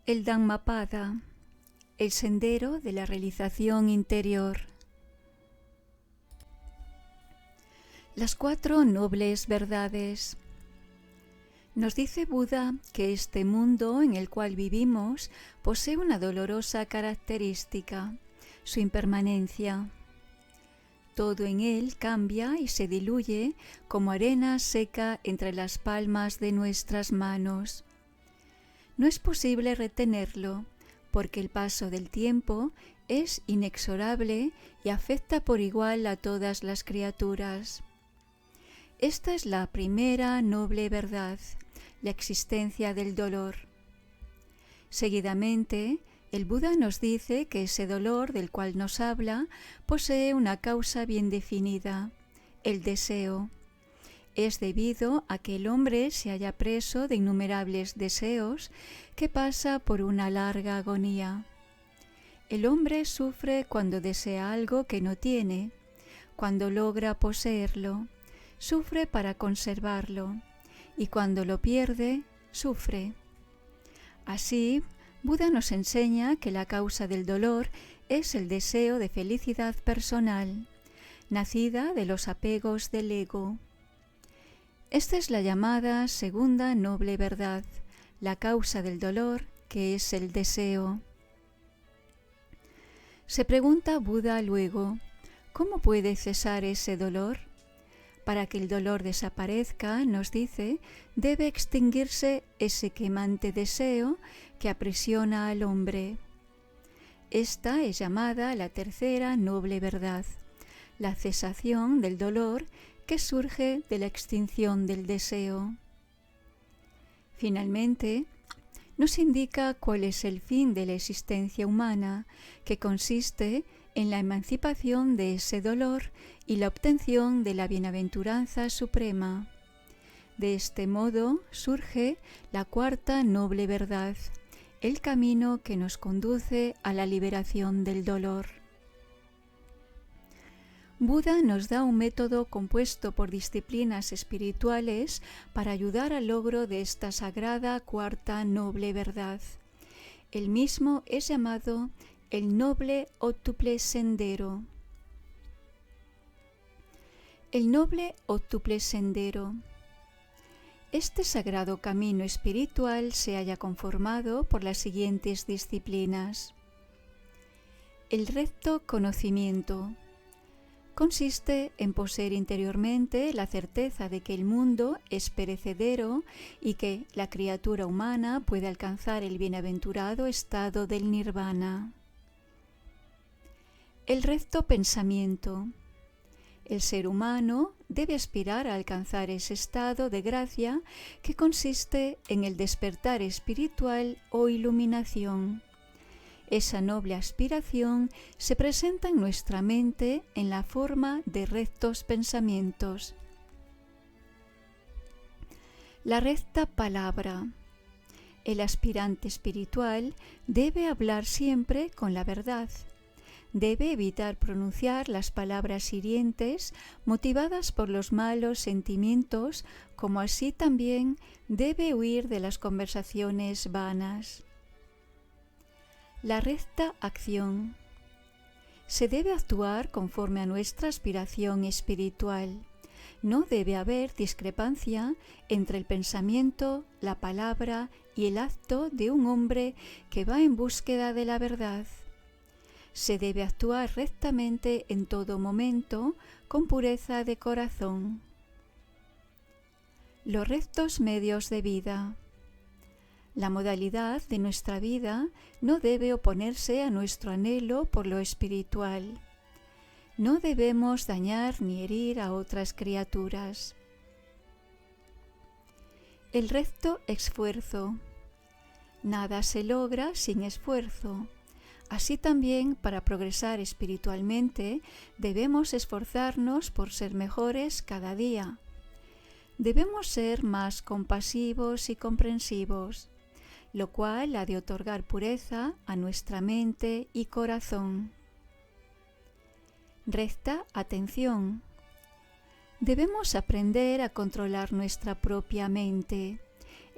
El Dhammapada, el sendero de la realización interior. Las 4 nobles verdades. Nos dice Buda que este mundo en el cual vivimos posee una dolorosa característica, su impermanencia. Todo en él cambia y se diluye como arena seca entre las palmas de nuestras manos. No es posible retenerlo, porque el paso del tiempo es inexorable y afecta por igual a todas las criaturas. Esta es la primera noble verdad, la existencia del dolor. Seguidamente, el Buda nos dice que ese dolor del cual nos habla posee una causa bien definida, el deseo. Es debido a que el hombre se halla preso de innumerables deseos que pasa por una larga agonía. El hombre sufre cuando desea algo que no tiene, cuando logra poseerlo, sufre para conservarlo, y cuando lo pierde, sufre. Así, Buda nos enseña que la causa del dolor es el deseo de felicidad personal, nacida de los apegos del ego. Esta es la llamada segunda noble verdad, la causa del dolor, que es el deseo. Se pregunta Buda luego, ¿cómo puede cesar ese dolor? Para que el dolor desaparezca, nos dice, debe extinguirse ese quemante deseo que aprisiona al hombre. Esta es llamada la tercera noble verdad, la cesación del dolor que surge de la extinción del deseo. Finalmente, nos indica cuál es el fin de la existencia humana, que consiste en la emancipación de ese dolor y la obtención de la bienaventuranza suprema. De este modo surge la cuarta noble verdad, el camino que nos conduce a la liberación del dolor. Buda nos da un método compuesto por disciplinas espirituales para ayudar al logro de esta sagrada cuarta noble verdad. El mismo es llamado el noble óctuple sendero. El noble óctuple sendero. Este sagrado camino espiritual se halla conformado por las siguientes disciplinas. El recto conocimiento. Consiste en poseer interiormente la certeza de que el mundo es perecedero y que la criatura humana puede alcanzar el bienaventurado estado del nirvana. El recto pensamiento. El ser humano debe aspirar a alcanzar ese estado de gracia que consiste en el despertar espiritual o iluminación. Esa noble aspiración se presenta en nuestra mente en la forma de rectos pensamientos. La recta palabra. El aspirante espiritual debe hablar siempre con la verdad. Debe evitar pronunciar las palabras hirientes motivadas por los malos sentimientos, como así también debe huir de las conversaciones vanas. La recta acción. Se debe actuar conforme a nuestra aspiración espiritual. No debe haber discrepancia entre el pensamiento, la palabra y el acto de un hombre que va en búsqueda de la verdad. Se debe actuar rectamente en todo momento, con pureza de corazón. Los rectos medios de vida. La modalidad de nuestra vida no debe oponerse a nuestro anhelo por lo espiritual. No debemos dañar ni herir a otras criaturas. El recto esfuerzo. Nada se logra sin esfuerzo. Así también, para progresar espiritualmente, debemos esforzarnos por ser mejores cada día. Debemos ser más compasivos y comprensivos, lo cual ha de otorgar pureza a nuestra mente y corazón. Recta atención. Debemos aprender a controlar nuestra propia mente.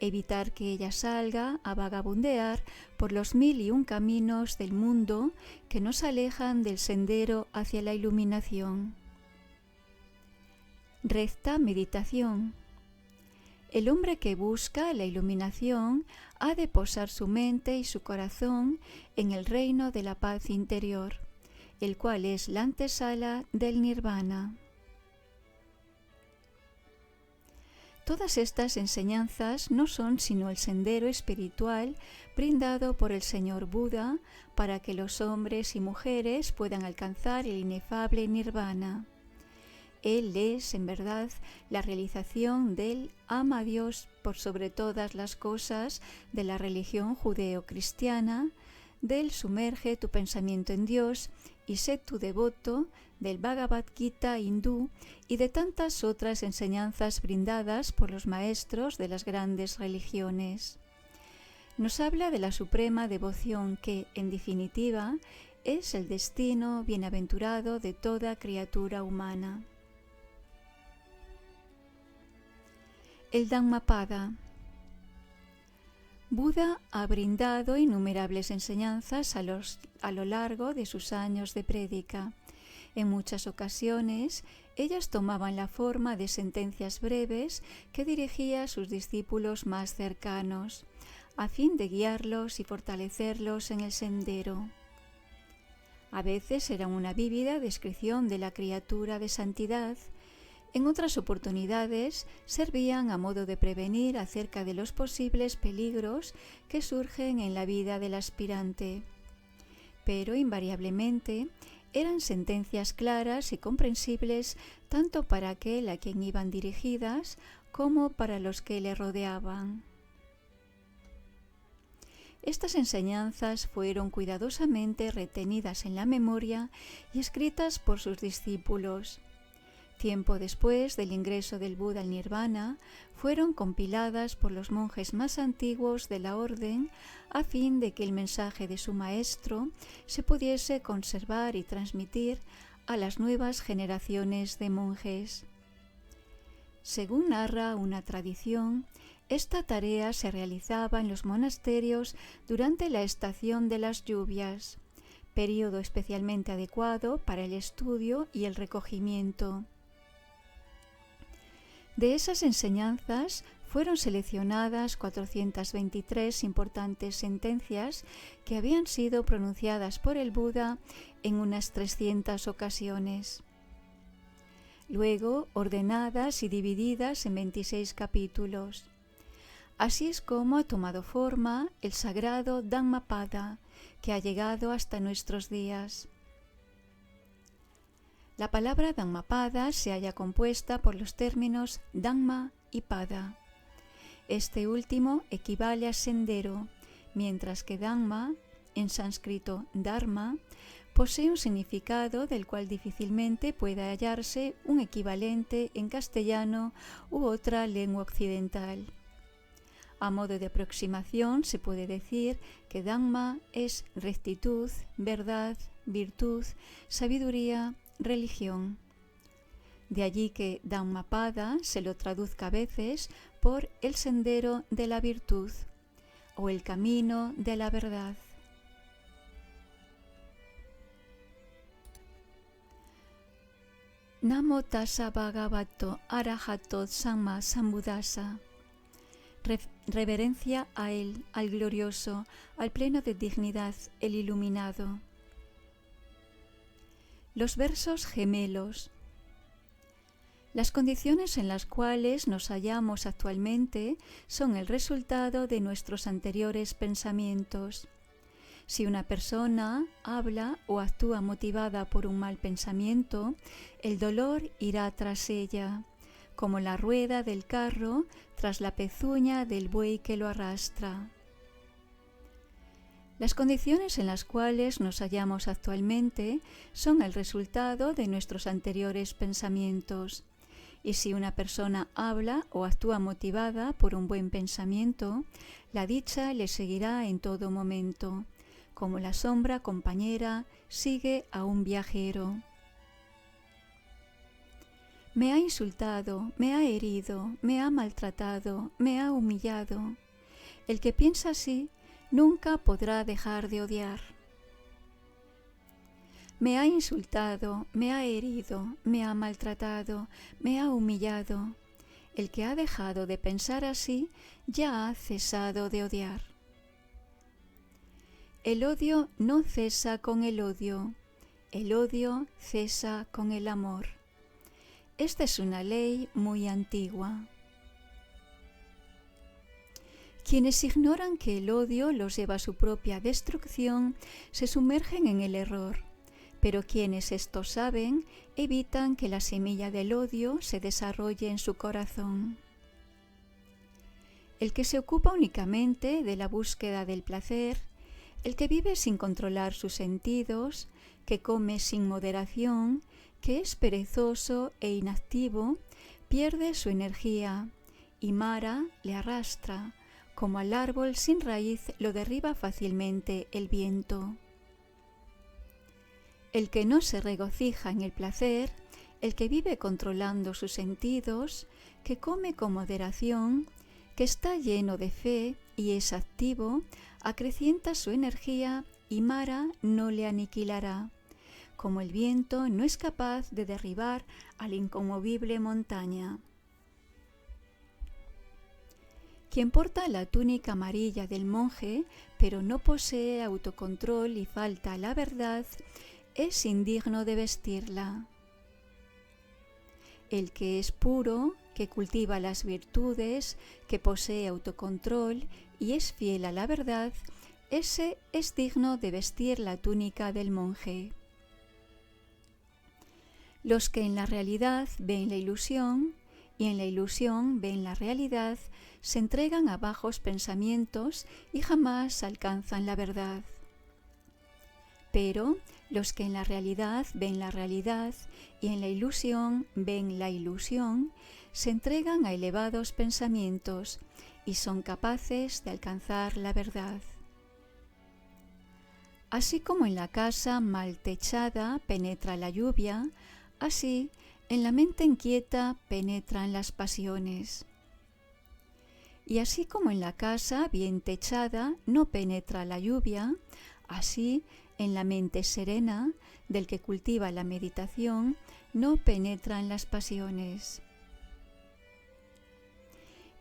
evitar que ella salga a vagabundear por los 1001 caminos del mundo que nos alejan del sendero hacia la iluminación. Recta meditación. El hombre que busca la iluminación ha de posar su mente y su corazón en el reino de la paz interior, el cual es la antesala del nirvana. Todas estas enseñanzas no son sino el sendero espiritual brindado por el Señor Buda para que los hombres y mujeres puedan alcanzar el inefable nirvana. Él es, en verdad, la realización del ama a Dios por sobre todas las cosas de la religión judeo-cristiana, del sumerge tu pensamiento en Dios y sé tu devoto, del Bhagavad Gita hindú y de tantas otras enseñanzas brindadas por los maestros de las grandes religiones. Nos habla de la suprema devoción que, en definitiva, es el destino bienaventurado de toda criatura humana. El Dhammapada. Buda ha brindado innumerables enseñanzas a lo largo de sus años de prédica. En muchas ocasiones, ellas tomaban la forma de sentencias breves que dirigía a sus discípulos más cercanos, a fin de guiarlos y fortalecerlos en el sendero. A veces era una vívida descripción de la criatura de santidad. En otras oportunidades servían a modo de prevenir acerca de los posibles peligros que surgen en la vida del aspirante. Pero invariablemente eran sentencias claras y comprensibles tanto para aquel a quien iban dirigidas como para los que le rodeaban. Estas enseñanzas fueron cuidadosamente retenidas en la memoria y escritas por sus discípulos. Tiempo después del ingreso del Buda al Nirvana, fueron compiladas por los monjes más antiguos de la orden a fin de que el mensaje de su maestro se pudiese conservar y transmitir a las nuevas generaciones de monjes. Según narra una tradición, esta tarea se realizaba en los monasterios durante la estación de las lluvias, período especialmente adecuado para el estudio y el recogimiento. De esas enseñanzas fueron seleccionadas 423 importantes sentencias que habían sido pronunciadas por el Buda en unas 300 ocasiones. Luego ordenadas y divididas en 26 capítulos. Así es como ha tomado forma el sagrado Dhammapada, que ha llegado hasta nuestros días. La palabra Dhammapada se halla compuesta por los términos Dhamma y Pada. Este último equivale a sendero, mientras que Dhamma, en sánscrito Dharma, posee un significado del cual difícilmente pueda hallarse un equivalente en castellano u otra lengua occidental. A modo de aproximación se puede decir que Dhamma es rectitud, verdad, virtud, sabiduría, religión. De allí que Dhammapada se lo traduzca a veces por el sendero de la virtud o el camino de la verdad. Namo tassa bhagavato arahato samma sambuddhassa. Reverencia a él, al glorioso, al pleno de dignidad, el iluminado. Los versos gemelos. Las condiciones en las cuales nos hallamos actualmente son el resultado de nuestros anteriores pensamientos. Si una persona habla o actúa motivada por un mal pensamiento, el dolor irá tras ella, como la rueda del carro tras la pezuña del buey que lo arrastra. Las condiciones en las cuales nos hallamos actualmente son el resultado de nuestros anteriores pensamientos. Y si una persona habla o actúa motivada por un buen pensamiento, la dicha le seguirá en todo momento, como la sombra compañera sigue a un viajero. Me ha insultado, me ha herido, me ha maltratado, me ha humillado. El que piensa así nunca podrá dejar de odiar. Me ha insultado, me ha herido, me ha maltratado, me ha humillado. El que ha dejado de pensar así ya ha cesado de odiar. El odio no cesa con el odio cesa con el amor. Esta es una ley muy antigua. Quienes ignoran que el odio los lleva a su propia destrucción se sumergen en el error, pero quienes esto saben evitan que la semilla del odio se desarrolle en su corazón. El que se ocupa únicamente de la búsqueda del placer, el que vive sin controlar sus sentidos, que come sin moderación, que es perezoso e inactivo, pierde su energía y Mara le arrastra, como al árbol sin raíz lo derriba fácilmente el viento. El que no se regocija en el placer, el que vive controlando sus sentidos, que come con moderación, que está lleno de fe y es activo, acrecienta su energía y Mara no le aniquilará, como el viento no es capaz de derribar a la inconmovible montaña. Quien porta la túnica amarilla del monje, pero no posee autocontrol y falta a la verdad, es indigno de vestirla. El que es puro, que cultiva las virtudes, que posee autocontrol y es fiel a la verdad, ese es digno de vestir la túnica del monje. Los que en la realidad ven la ilusión y en la ilusión ven la realidad, se entregan a bajos pensamientos y jamás alcanzan la verdad. Pero los que en la realidad ven la realidad y en la ilusión ven la ilusión, se entregan a elevados pensamientos y son capaces de alcanzar la verdad. Así como en la casa mal techada penetra la lluvia, así en la mente inquieta penetran las pasiones. Y así como en la casa bien techada no penetra la lluvia, así en la mente serena del que cultiva la meditación no penetran las pasiones.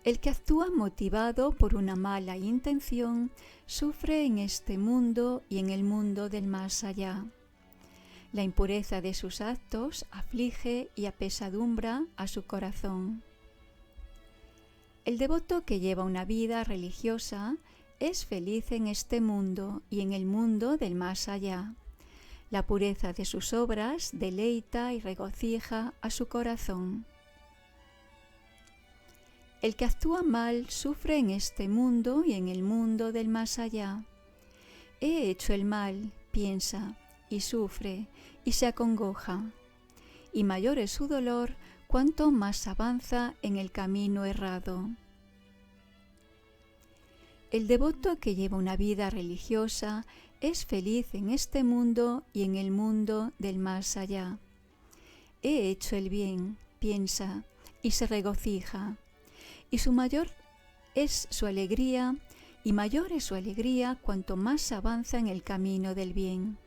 El que actúa motivado por una mala intención sufre en este mundo y en el mundo del más allá. La impureza de sus actos aflige y apesadumbra a su corazón. El devoto que lleva una vida religiosa es feliz en este mundo y en el mundo del más allá. La pureza de sus obras deleita y regocija a su corazón. El que actúa mal sufre en este mundo y en el mundo del más allá. He hecho el mal, piensa, y sufre, y se acongoja. Y mayor es su dolor cuanto más avanza en el camino errado. El devoto que lleva una vida religiosa es feliz en este mundo y en el mundo del más allá. He hecho el bien, piensa, y se regocija. Y mayor es su alegría cuanto más avanza en el camino del bien.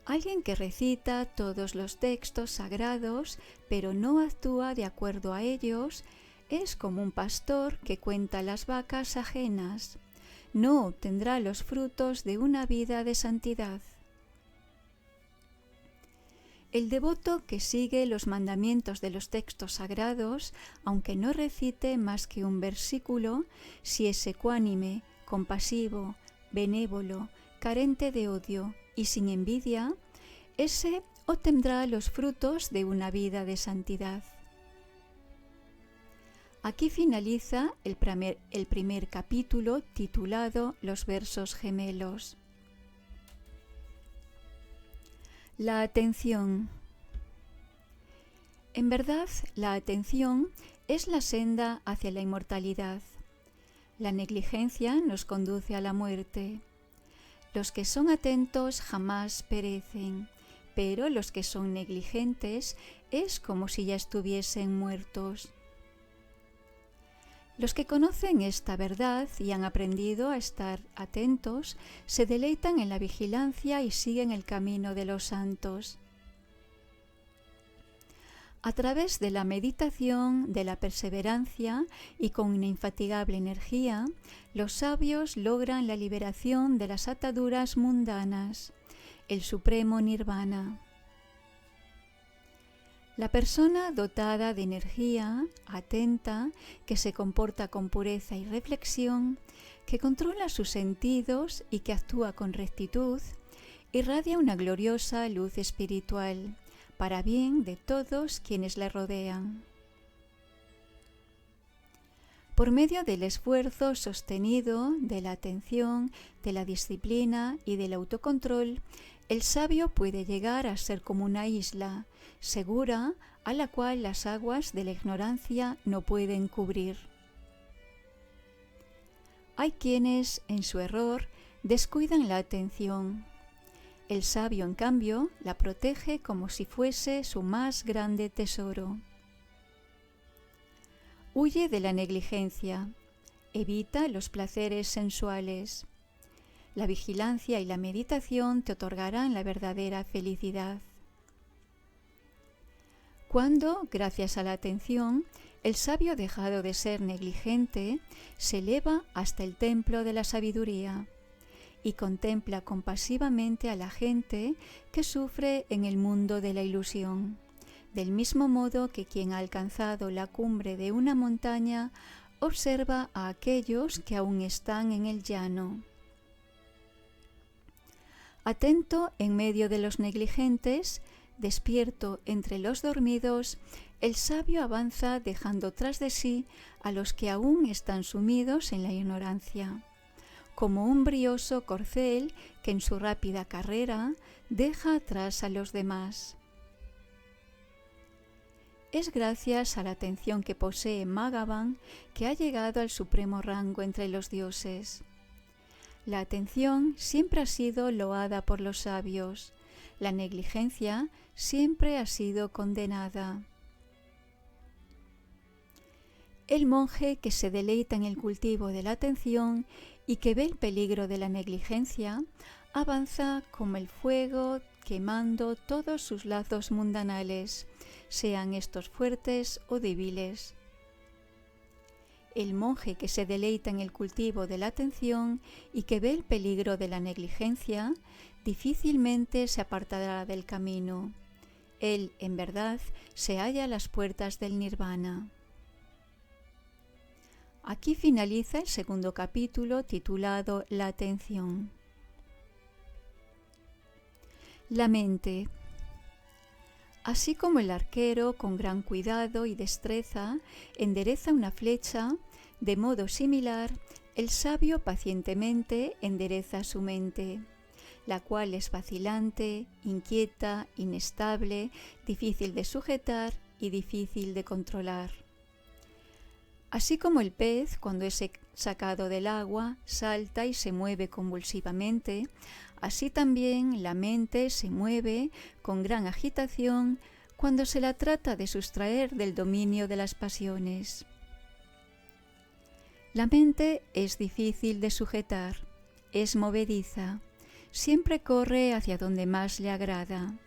Alguien que recita todos los textos sagrados, pero no actúa de acuerdo a ellos, es como un pastor que cuenta las vacas ajenas. No obtendrá los frutos de una vida de santidad. El devoto que sigue los mandamientos de los textos sagrados, aunque no recite más que un versículo, si es ecuánime, compasivo, benévolo, carente de odio y sin envidia, ese obtendrá los frutos de una vida de santidad. Aquí finaliza el primer capítulo titulado Los versos gemelos. La atención. En verdad, la atención es la senda hacia la inmortalidad. La negligencia nos conduce a la muerte. Los que son atentos jamás perecen, pero los que son negligentes es como si ya estuviesen muertos. Los que conocen esta verdad y han aprendido a estar atentos, se deleitan en la vigilancia y siguen el camino de los santos. A través de la meditación, de la perseverancia y con una infatigable energía, los sabios logran la liberación de las ataduras mundanas, el supremo nirvana. La persona dotada de energía, atenta, que se comporta con pureza y reflexión, que controla sus sentidos y que actúa con rectitud, irradia una gloriosa luz espiritual, para bien de todos quienes la rodean. Por medio del esfuerzo sostenido, de la atención, de la disciplina y del autocontrol, el sabio puede llegar a ser como una isla segura a la cual las aguas de la ignorancia no pueden cubrir. Hay quienes, en su error, descuidan la atención. El sabio, en cambio, la protege como si fuese su más grande tesoro. Huye de la negligencia, evita los placeres sensuales. La vigilancia y la meditación te otorgarán la verdadera felicidad. Cuando, gracias a la atención, el sabio dejado de ser negligente, se eleva hasta el templo de la sabiduría y contempla compasivamente a la gente que sufre en el mundo de la ilusión, del mismo modo que quien ha alcanzado la cumbre de una montaña observa a aquellos que aún están en el llano. Atento en medio de los negligentes, despierto entre los dormidos, el sabio avanza dejando tras de sí a los que aún están sumidos en la ignorancia, como un brioso corcel que en su rápida carrera deja atrás a los demás. Es gracias a la atención que posee Bhagavan que ha llegado al supremo rango entre los dioses. La atención siempre ha sido loada por los sabios, la negligencia siempre ha sido condenada. El monje que se deleita en el cultivo de la atención y que ve el peligro de la negligencia, avanza como el fuego quemando todos sus lazos mundanales, sean estos fuertes o débiles. El monje que se deleita en el cultivo de la atención y que ve el peligro de la negligencia, difícilmente se apartará del camino. Él, en verdad, se halla a las puertas del nirvana. Aquí finaliza el segundo capítulo titulado La atención. La mente. Así como el arquero, con gran cuidado y destreza, endereza una flecha, de modo similar, el sabio pacientemente endereza su mente, la cual es vacilante, inquieta, inestable, difícil de sujetar y difícil de controlar. Así como el pez, cuando es sacado del agua, salta y se mueve convulsivamente, así también la mente se mueve con gran agitación cuando se la trata de sustraer del dominio de las pasiones. La mente es difícil de sujetar, es movediza, siempre corre hacia donde más le agrada.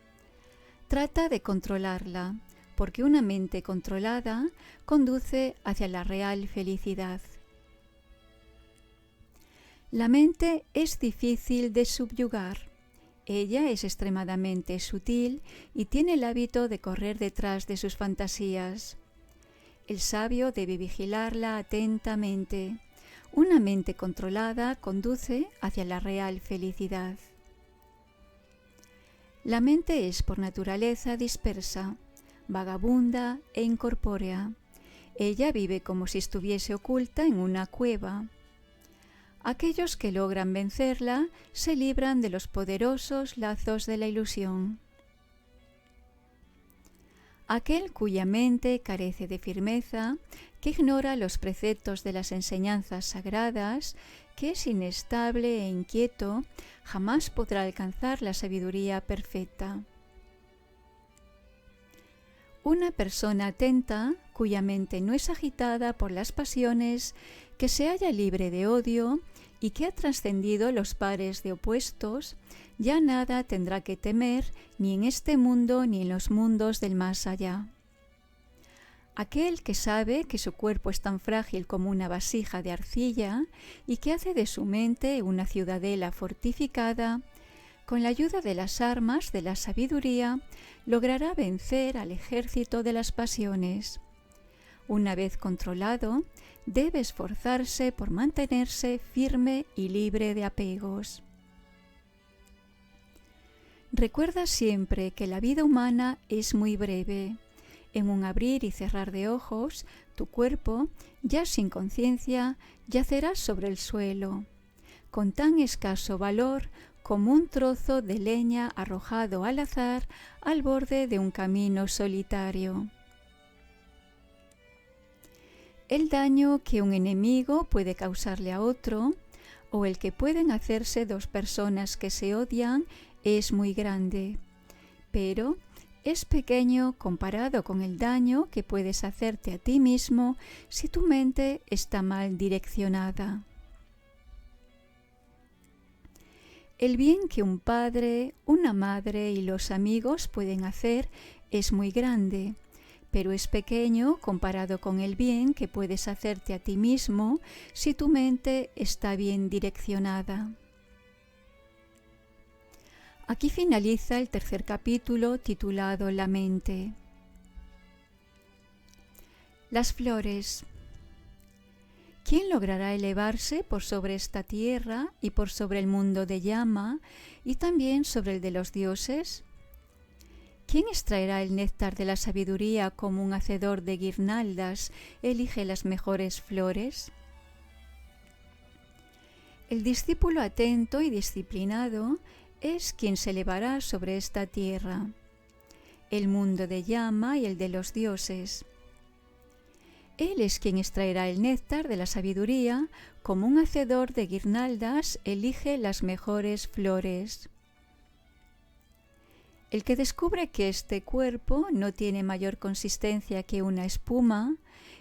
Trata de controlarla, porque una mente controlada conduce hacia la real felicidad. La mente es difícil de subyugar. Ella es extremadamente sutil y tiene el hábito de correr detrás de sus fantasías. El sabio debe vigilarla atentamente. Una mente controlada conduce hacia la real felicidad. La mente es por naturaleza dispersa, vagabunda e incorpórea. Ella vive como si estuviese oculta en una cueva. Aquellos que logran vencerla se libran de los poderosos lazos de la ilusión. Aquel cuya mente carece de firmeza, que ignora los preceptos de las enseñanzas sagradas, que es inestable e inquieto, jamás podrá alcanzar la sabiduría perfecta. Una persona atenta, cuya mente no es agitada por las pasiones, que se halla libre de odio y que ha trascendido los pares de opuestos, ya nada tendrá que temer ni en este mundo ni en los mundos del más allá. Aquel que sabe que su cuerpo es tan frágil como una vasija de arcilla y que hace de su mente una ciudadela fortificada, con la ayuda de las armas de la sabiduría, logrará vencer al ejército de las pasiones. Una vez controlado, debe esforzarse por mantenerse firme y libre de apegos. Recuerda siempre que la vida humana es muy breve. En un abrir y cerrar de ojos, tu cuerpo, ya sin conciencia, yacerá sobre el suelo, con tan escaso valor como un trozo de leña arrojado al azar al borde de un camino solitario. El daño que un enemigo puede causarle a otro, o el que pueden hacerse dos personas que se odian, es muy grande, pero es pequeño comparado con el daño que puedes hacerte a ti mismo si tu mente está mal direccionada. El bien que un padre, una madre y los amigos pueden hacer es muy grande, pero es pequeño comparado con el bien que puedes hacerte a ti mismo si tu mente está bien direccionada. Aquí finaliza el tercer capítulo titulado La mente. Las flores. ¿Quién logrará elevarse por sobre esta tierra y por sobre el mundo de llama y también sobre el de los dioses? ¿Quién extraerá el néctar de la sabiduría como un hacedor de guirnaldas elige las mejores flores? El discípulo atento y disciplinado es quien se elevará sobre esta tierra, el mundo de llama y el de los dioses. Él es quien extraerá el néctar de la sabiduría, como un hacedor de guirnaldas elige las mejores flores. El que descubre que este cuerpo no tiene mayor consistencia que una espuma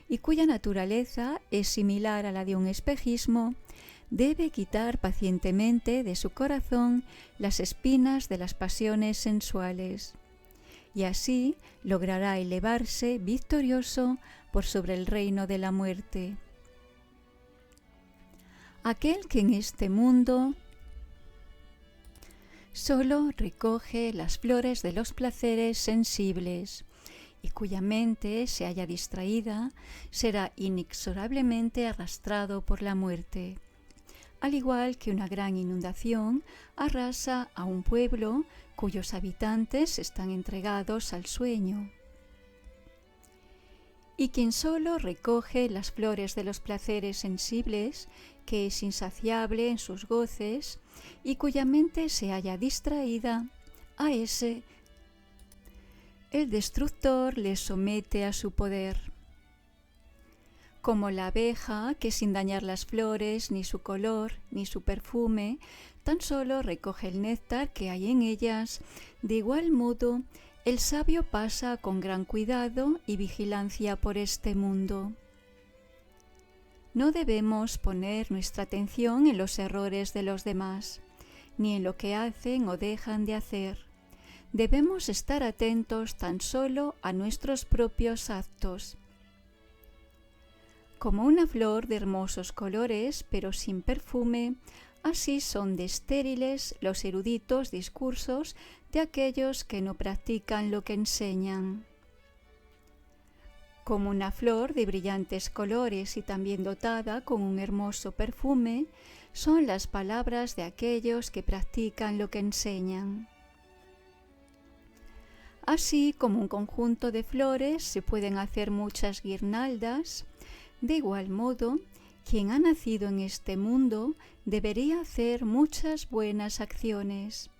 y cuya naturaleza es similar a la de un espejismo, debe quitar pacientemente de su corazón las espinas de las pasiones sensuales, y así logrará elevarse victorioso por sobre el reino de la muerte. Aquel que en este mundo solo recoge las flores de los placeres sensibles y cuya mente se halla distraída, será inexorablemente arrastrado por la muerte. Al igual que una gran inundación arrasa a un pueblo cuyos habitantes están entregados al sueño. Y quien solo recoge las flores de los placeres sensibles, que es insaciable en sus goces y cuya mente se halla distraída, a ese el destructor le somete a su poder. Como la abeja, que sin dañar las flores, ni su color, ni su perfume, tan solo recoge el néctar que hay en ellas, de igual modo, el sabio pasa con gran cuidado y vigilancia por este mundo. No debemos poner nuestra atención en los errores de los demás, ni en lo que hacen o dejan de hacer. Debemos estar atentos tan solo a nuestros propios actos. Como una flor de hermosos colores, pero sin perfume, así son de estériles los eruditos discursos de aquellos que no practican lo que enseñan. Como una flor de brillantes colores y también dotada con un hermoso perfume, son las palabras de aquellos que practican lo que enseñan. Así como un conjunto de flores se pueden hacer muchas guirnaldas, de igual modo, quien ha nacido en este mundo debería hacer muchas buenas acciones.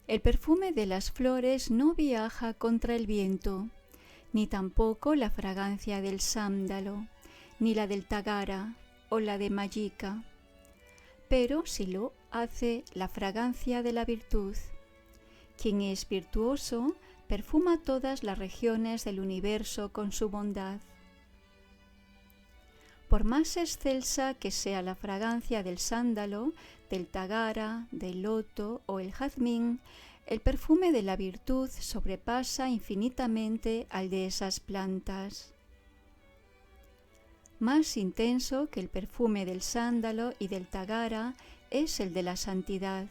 El perfume de las flores no viaja contra el viento, ni tampoco la fragancia del sándalo, ni la del tagara o la de mallica, pero sí lo hace la fragancia de la virtud. Quien es virtuoso perfuma todas las regiones del universo con su bondad. Por más excelsa que sea la fragancia del sándalo, del tagara, del loto o el jazmín, el perfume de la virtud sobrepasa infinitamente al de esas plantas. Más intenso que el perfume del sándalo y del tagara es el de la santidad.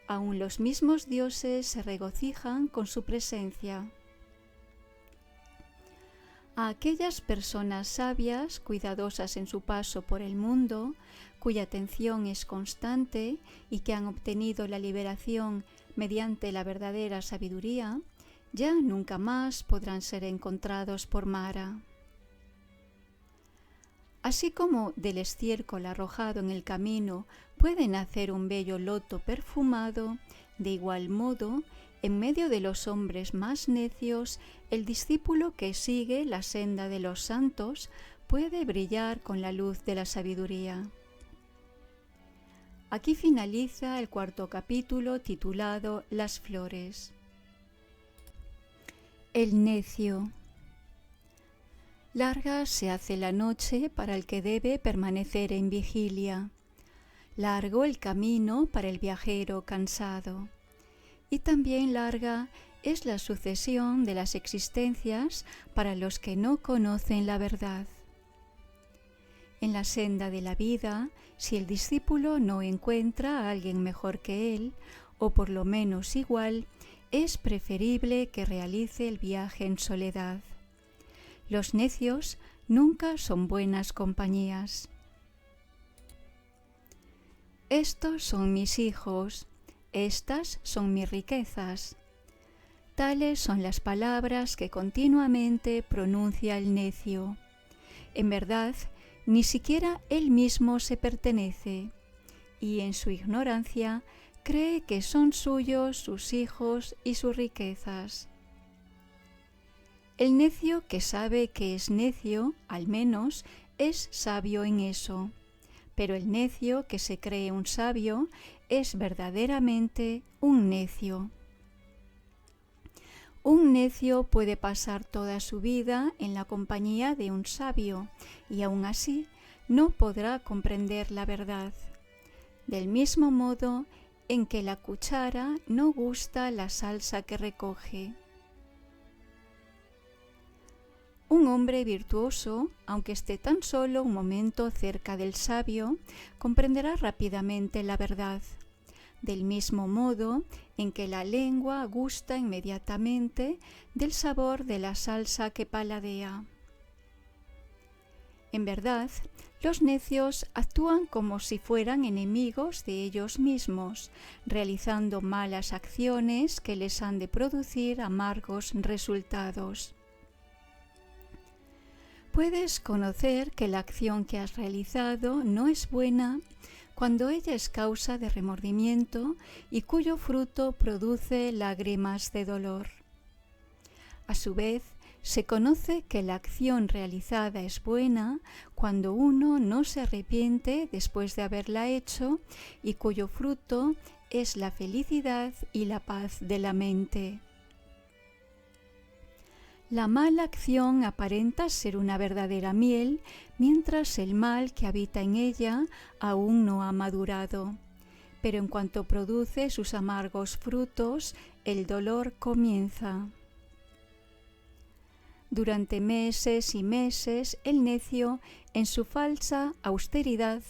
Aún los mismos dioses se regocijan con su presencia. A aquellas personas sabias, cuidadosas en su paso por el mundo, cuya atención es constante y que han obtenido la liberación mediante la verdadera sabiduría, ya nunca más podrán ser encontrados por Mara. Así como del estiércol arrojado en el camino puede nacer un bello loto perfumado, de igual modo, en medio de los hombres más necios, el discípulo que sigue la senda de los santos puede brillar con la luz de la sabiduría. Aquí finaliza el cuarto capítulo titulado Las flores. El necio. Larga se hace la noche para el que debe permanecer en vigilia. Largo el camino para el viajero cansado. Y también larga es la sucesión de las existencias para los que no conocen la verdad. En la senda de la vida, si el discípulo no encuentra a alguien mejor que él, o por lo menos igual, es preferible que realice el viaje en soledad. Los necios nunca son buenas compañías. Estos son mis hijos, estas son mis riquezas. Tales son las palabras que continuamente pronuncia el necio. En verdad, ni siquiera él mismo se pertenece, y en su ignorancia cree que son suyos sus hijos y sus riquezas. El necio que sabe que es necio, al menos, es sabio en eso, pero el necio que se cree un sabio es verdaderamente un necio. Un necio puede pasar toda su vida en la compañía de un sabio y aún así no podrá comprender la verdad. Del mismo modo en que la cuchara no gusta la salsa que recoge. Un hombre virtuoso, aunque esté tan solo un momento cerca del sabio, comprenderá rápidamente la verdad. Del mismo modo en que la lengua gusta inmediatamente del sabor de la salsa que paladea. En verdad, los necios actúan como si fueran enemigos de ellos mismos, realizando malas acciones que les han de producir amargos resultados. Puedes conocer que la acción que has realizado no es buena cuando ella es causa de remordimiento y cuyo fruto produce lágrimas de dolor. A su vez, se conoce que la acción realizada es buena cuando uno no se arrepiente después de haberla hecho y cuyo fruto es la felicidad y la paz de la mente. La mala acción aparenta ser una verdadera miel, mientras el mal que habita en ella aún no ha madurado. Pero en cuanto produce sus amargos frutos, el dolor comienza. Durante meses y meses, el necio, en su falsa austeridad,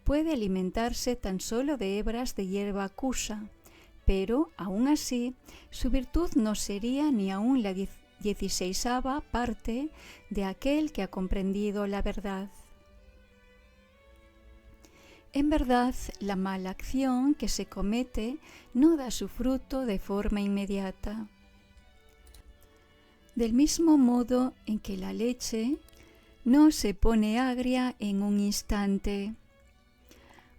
puede alimentarse tan solo de hebras de hierba acusa, pero, aún así, su virtud no sería ni aun la 16ª parte de aquel que ha comprendido la verdad. En verdad, la mala acción que se comete no da su fruto de forma inmediata. Del mismo modo en que la leche no se pone agria en un instante.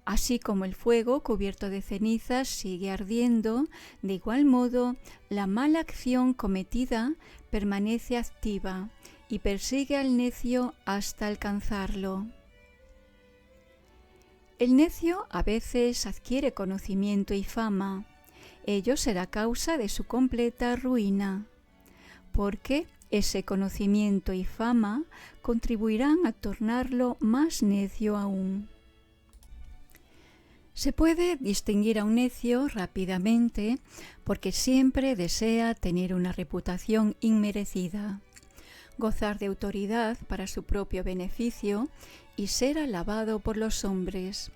Así como el fuego cubierto de cenizas sigue ardiendo, de igual modo la mala acción cometida permanece activa y persigue al necio hasta alcanzarlo. El necio a veces adquiere conocimiento y fama. Ello será causa de su completa ruina. porque ese conocimiento y fama contribuirán a tornarlo más necio aún. Se puede distinguir a un necio rápidamente porque siempre desea tener una reputación inmerecida, gozar de autoridad para su propio beneficio y ser alabado por los hombres.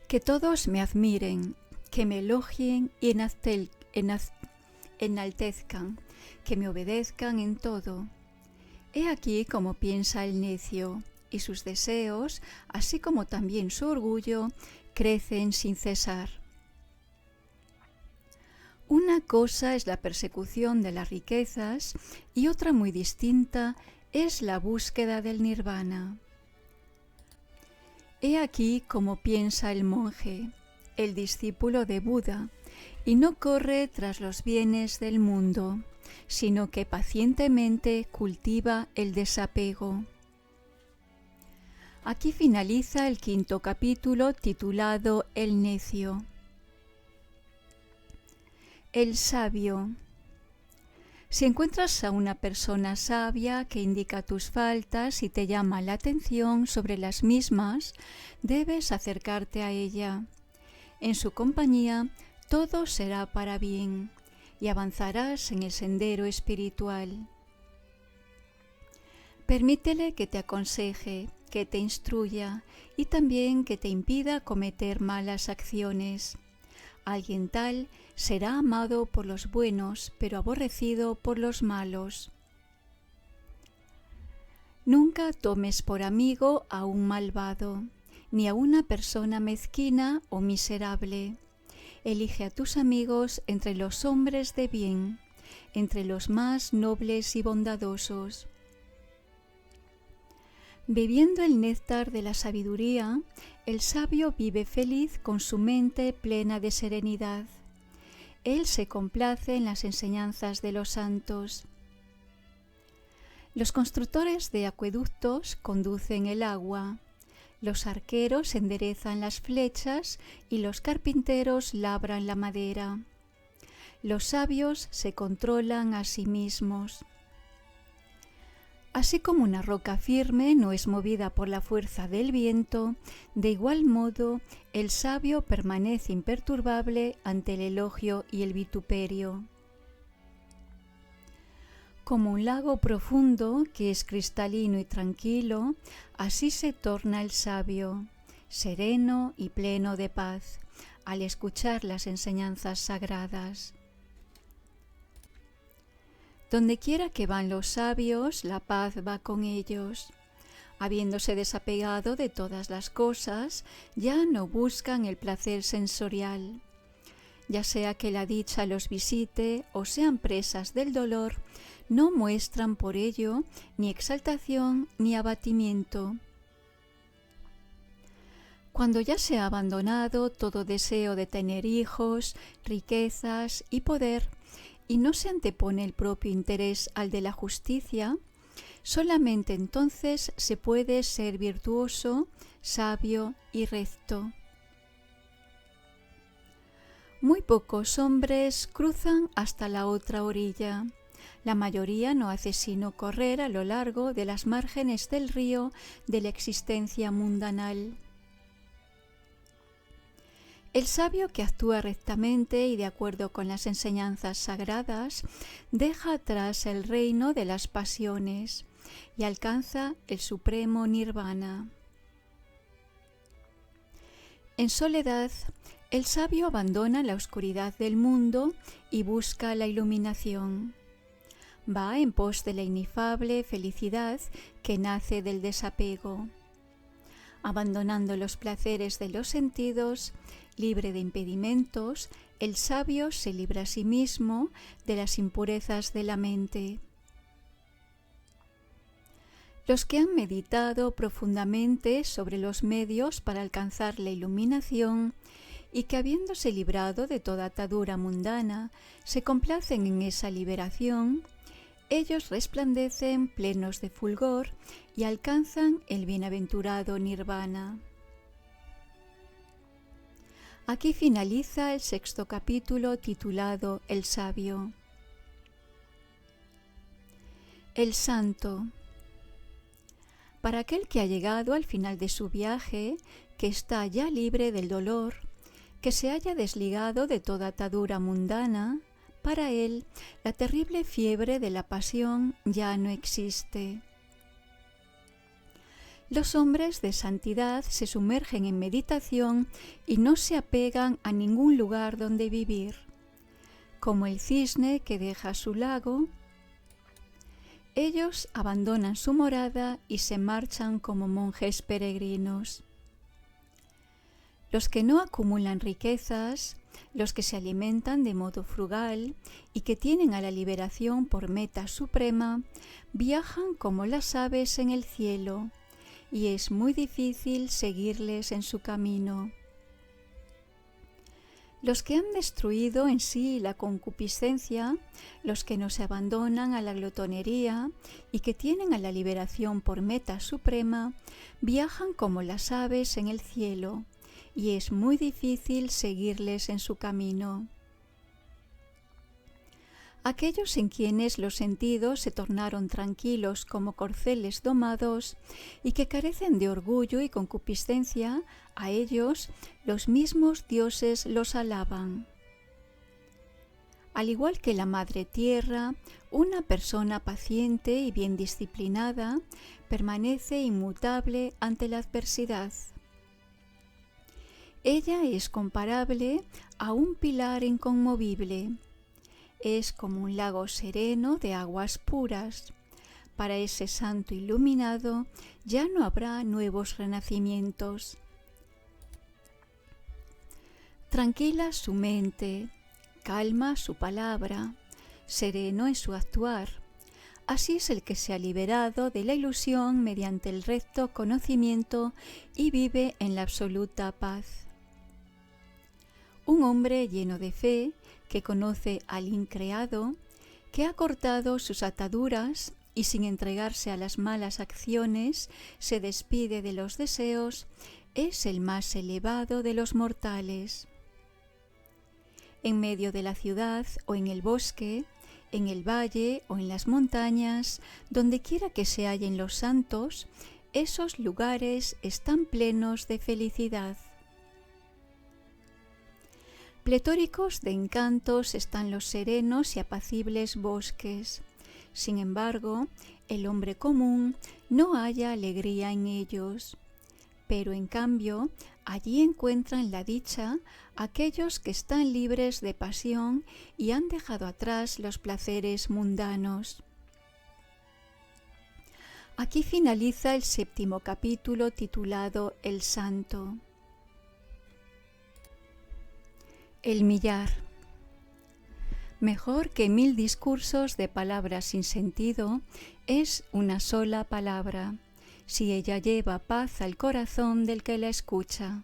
Que todos me admiren, que me elogien y enaltezcan, que me obedezcan en todo. He aquí cómo piensa el necio, y sus deseos, así como también su orgullo, crecen sin cesar. Una cosa es la persecución de las riquezas y otra muy distinta es la búsqueda del nirvana. He aquí cómo piensa el monje, el discípulo de Buda, y no corre tras los bienes del mundo, sino que pacientemente cultiva el desapego. Aquí finaliza el 5º capítulo titulado El necio. El sabio. Si encuentras a una persona sabia que indica tus faltas y te llama la atención sobre las mismas, debes acercarte a ella. En su compañía todo será para bien y avanzarás en el sendero espiritual. Permítele que te aconseje, que te instruya y también que te impida cometer malas acciones. Alguien tal será amado por los buenos, pero aborrecido por los malos. Nunca tomes por amigo a un malvado, ni a una persona mezquina o miserable. Elige a tus amigos entre los hombres de bien, entre los más nobles y bondadosos. Bebiendo el néctar de la sabiduría, el sabio vive feliz con su mente plena de serenidad. Él se complace en las enseñanzas de los santos. Los constructores de acueductos conducen el agua, los arqueros enderezan las flechas y los carpinteros labran la madera. Los sabios se controlan a sí mismos. Así como una roca firme no es movida por la fuerza del viento, de igual modo el sabio permanece imperturbable ante el elogio y el vituperio. Como un lago profundo que es cristalino y tranquilo, así se torna el sabio, sereno y pleno de paz, al escuchar las enseñanzas sagradas. Donde quiera que van los sabios, la paz va con ellos. Habiéndose desapegado de todas las cosas, ya no buscan el placer sensorial. Ya sea que la dicha los visite o sean presas del dolor, no muestran por ello ni exaltación ni abatimiento. Cuando ya se ha abandonado todo deseo de tener hijos, riquezas y poder, y no se antepone el propio interés al de la justicia, solamente entonces se puede ser virtuoso, sabio y recto. Muy pocos hombres cruzan hasta la otra orilla. La mayoría no hace sino correr a lo largo de las márgenes del río de la existencia mundanal. El sabio que actúa rectamente y de acuerdo con las enseñanzas sagradas deja atrás el reino de las pasiones y alcanza el supremo nirvana. En soledad, el sabio abandona la oscuridad del mundo y busca la iluminación. Va en pos de la inefable felicidad que nace del desapego. Abandonando los placeres de los sentidos, libre de impedimentos, el sabio se libra a sí mismo de las impurezas de la mente. Los que han meditado profundamente sobre los medios para alcanzar la iluminación y que habiéndose librado de toda atadura mundana, se complacen en esa liberación, ellos resplandecen plenos de fulgor y alcanzan el bienaventurado nirvana. Aquí finaliza el 6º capítulo titulado El sabio. El santo. Para aquel que ha llegado al final de su viaje, que está ya libre del dolor, que se haya desligado de toda atadura mundana, para él la terrible fiebre de la pasión ya no existe. Los hombres de santidad se sumergen en meditación y no se apegan a ningún lugar donde vivir. Como el cisne que deja su lago, ellos abandonan su morada y se marchan como monjes peregrinos. Los que no acumulan riquezas, los que se alimentan de modo frugal y que tienen a la liberación por meta suprema, viajan como las aves en el cielo, y es muy difícil seguirles en su camino. Los que han destruido en sí la concupiscencia, los que no se abandonan a la glotonería y que tienen a la liberación por meta suprema, viajan como las aves en el cielo, y es muy difícil seguirles en su camino. Aquellos en quienes los sentidos se tornaron tranquilos como corceles domados y que carecen de orgullo y concupiscencia, a ellos los mismos dioses los alaban. Al igual que la Madre Tierra, una persona paciente y bien disciplinada permanece inmutable ante la adversidad. Ella es comparable a un pilar inconmovible. Es como un lago sereno de aguas puras. Para ese santo iluminado ya no habrá nuevos renacimientos. Tranquila su mente, calma su palabra, sereno en su actuar. Así es el que se ha liberado de la ilusión mediante el recto conocimiento y vive en la absoluta paz. Un hombre lleno de fe, que conoce al increado, que ha cortado sus ataduras y sin entregarse a las malas acciones se despide de los deseos, es el más elevado de los mortales. En medio de la ciudad o en el bosque, en el valle o en las montañas, donde quiera que se hallen los santos, esos lugares están plenos de felicidad. Pletóricos de encantos están los serenos y apacibles bosques. Sin embargo, el hombre común no halla alegría en ellos. Pero en cambio, allí encuentran la dicha aquellos que están libres de pasión y han dejado atrás los placeres mundanos. Aquí finaliza el 7º capítulo titulado El Santo. El millar. Mejor que 1000 discursos de palabras sin sentido es una sola palabra, si ella lleva paz al corazón del que la escucha.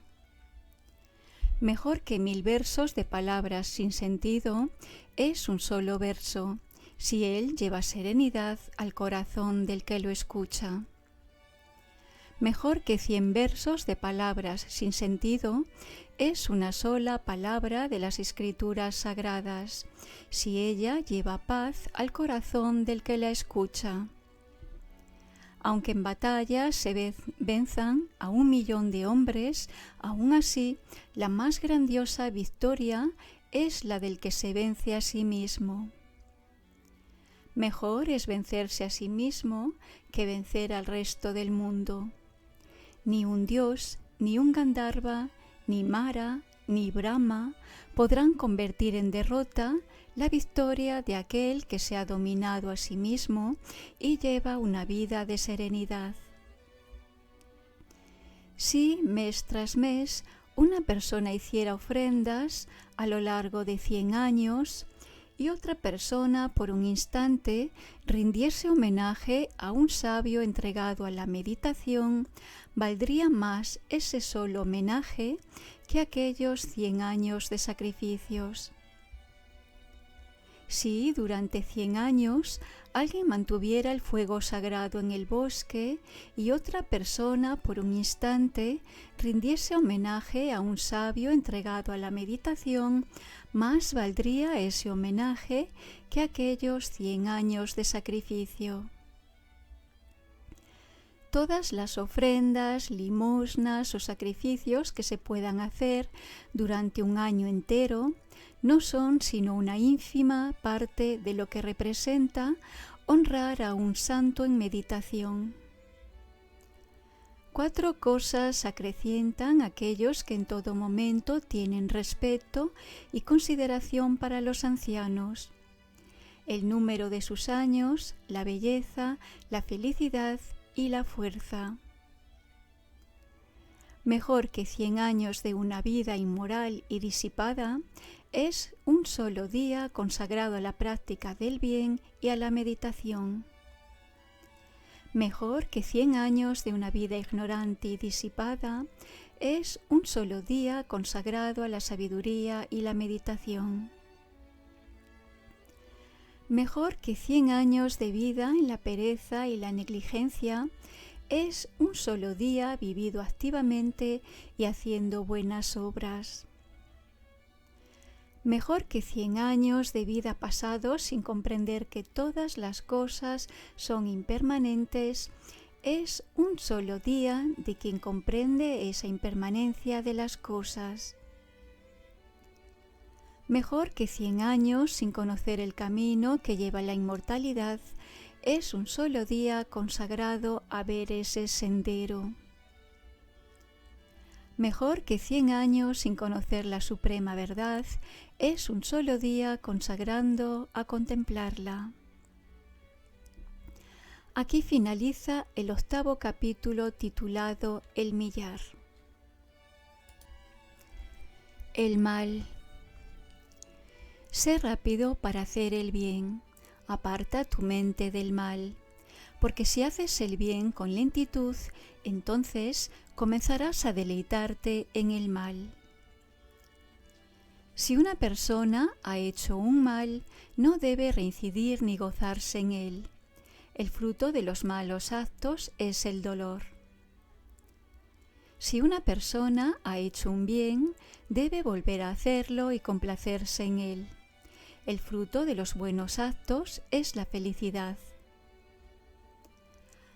Mejor que 1000 versos de palabras sin sentido es un solo verso, si él lleva serenidad al corazón del que lo escucha. Mejor que 100 versos de palabras sin sentido es una sola palabra de las Escrituras sagradas, si ella lleva paz al corazón del que la escucha. Aunque en batalla se venzan a 1.000.000 de hombres, aún así la más grandiosa victoria es la del que se vence a sí mismo. Mejor es vencerse a sí mismo que vencer al resto del mundo. Ni un dios, ni un Gandharva, ni Mara, ni Brahma podrán convertir en derrota la victoria de aquel que se ha dominado a sí mismo y lleva una vida de serenidad. Si mes tras mes una persona hiciera ofrendas a lo largo de 100 años y otra persona por un instante rindiese homenaje a un sabio entregado a la meditación, valdría más ese solo homenaje que aquellos 100 años de sacrificios. Si durante 100 años alguien mantuviera el fuego sagrado en el bosque y otra persona por un instante rindiese homenaje a un sabio entregado a la meditación, más valdría ese homenaje que aquellos 100 años de sacrificio. Todas las ofrendas, limosnas o sacrificios que se puedan hacer durante un año entero no son sino una ínfima parte de lo que representa honrar a un santo en meditación. 4 cosas acrecientan aquellos que en todo momento tienen respeto y consideración para los ancianos: el número de sus años, la belleza, la felicidad y la fuerza. Mejor que 100 años de una vida inmoral y disipada es un solo día consagrado a la práctica del bien y a la meditación. Mejor que 100 años de una vida ignorante y disipada es un solo día consagrado a la sabiduría y la meditación. Mejor que 100 años de vida en la pereza y la negligencia es un solo día vivido activamente y haciendo buenas obras. Mejor que 100 años de vida pasados sin comprender que todas las cosas son impermanentes es un solo día de quien comprende esa impermanencia de las cosas. Mejor que 100 años sin conocer el camino que lleva a la inmortalidad es un solo día consagrado a ver ese sendero. Mejor que 100 años sin conocer la suprema verdad es un solo día consagrando a contemplarla. Aquí finaliza el 8º capítulo titulado El millar. El mal. Sé rápido para hacer el bien, aparta tu mente del mal, porque si haces el bien con lentitud, entonces comenzarás a deleitarte en el mal. Si una persona ha hecho un mal, no debe reincidir ni gozarse en él. El fruto de los malos actos es el dolor. Si una persona ha hecho un bien, debe volver a hacerlo y complacerse en él. El fruto de los buenos actos es la felicidad.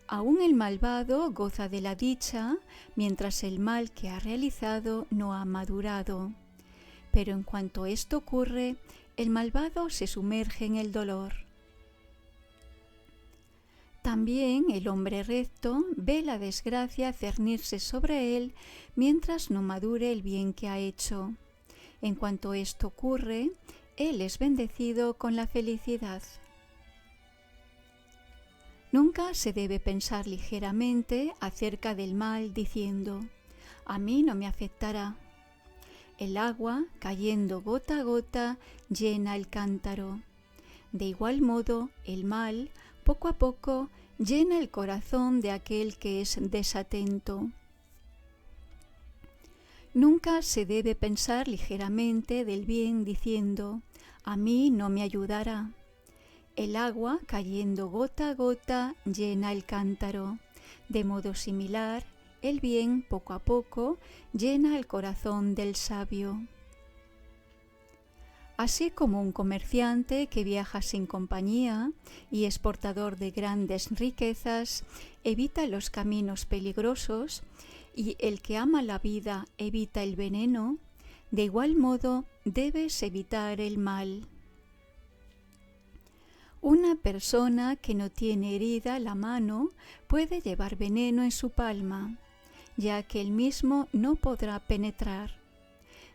Aún el malvado goza de la dicha, mientras el mal que ha realizado no ha madurado. Pero en cuanto esto ocurre, el malvado se sumerge en el dolor. También el hombre recto ve la desgracia cernirse sobre él mientras no madure el bien que ha hecho. En cuanto esto ocurre, él es bendecido con la felicidad. Nunca se debe pensar ligeramente acerca del mal diciendo: a mí no me afectará. El agua, cayendo gota a gota, llena el cántaro. De igual modo, el mal, poco a poco, llena el corazón de aquel que es desatento. Nunca se debe pensar ligeramente del bien diciendo: a mí no me ayudará. El agua, cayendo gota a gota, llena el cántaro. De modo similar, el bien, poco a poco, llena el corazón del sabio. Así como un comerciante que viaja sin compañía y es portador de grandes riquezas, evita los caminos peligrosos, y el que ama la vida evita el veneno, de igual modo debes evitar el mal. Una persona que no tiene herida la mano puede llevar veneno en su palma, ya que el mismo no podrá penetrar.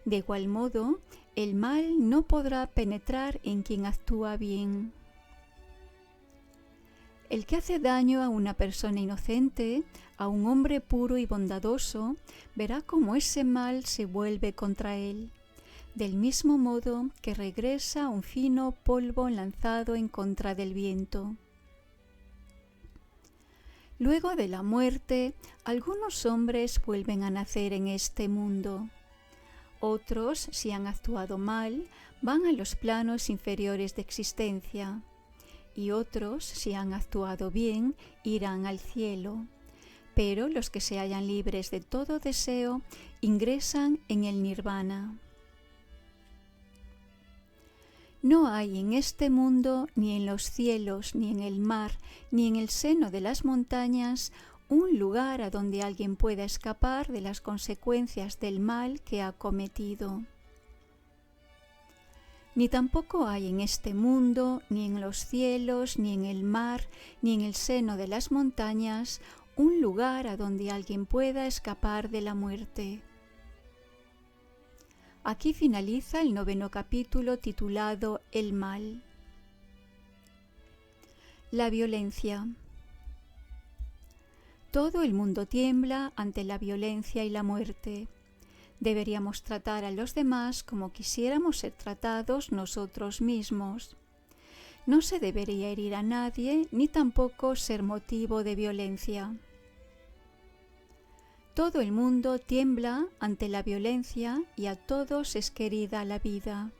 De igual modo, el mal no podrá penetrar en quien actúa bien. El que hace daño a una persona inocente, a un hombre puro y bondadoso, verá cómo ese mal se vuelve contra él, del mismo modo que regresa un fino polvo lanzado en contra del viento. Luego de la muerte, algunos hombres vuelven a nacer en este mundo. Otros, si han actuado mal, van a los planos inferiores de existencia, y otros, si han actuado bien, irán al cielo. Pero los que se hallan libres de todo deseo ingresan en el nirvana. No hay en este mundo, ni en los cielos, ni en el mar, ni en el seno de las montañas, un lugar a donde alguien pueda escapar de las consecuencias del mal que ha cometido. Ni tampoco hay en este mundo, ni en los cielos, ni en el mar, ni en el seno de las montañas, un lugar a donde alguien pueda escapar de la muerte. Aquí finaliza el 9º capítulo titulado El mal. La violencia. Todo el mundo tiembla ante la violencia y la muerte. Deberíamos tratar a los demás como quisiéramos ser tratados nosotros mismos. No se debería herir a nadie ni tampoco ser motivo de violencia. Todo el mundo tiembla ante la violencia y a todos es querida la vida.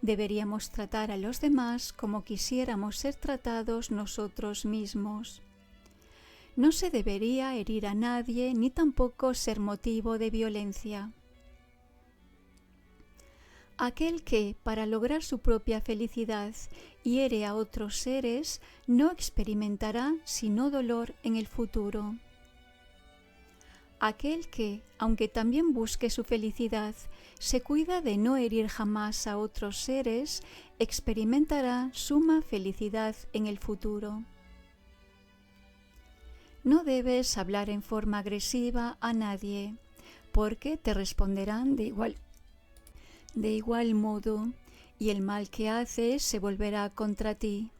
Deberíamos tratar a los demás como quisiéramos ser tratados nosotros mismos. No se debería herir a nadie ni tampoco ser motivo de violencia. Aquel que, para lograr su propia felicidad, hiere a otros seres, no experimentará sino dolor en el futuro. Aquel que, aunque también busque su felicidad, se cuida de no herir jamás a otros seres, experimentará suma felicidad en el futuro. No debes hablar en forma agresiva a nadie, porque te responderán de igual modo, y el mal que haces se volverá contra ti.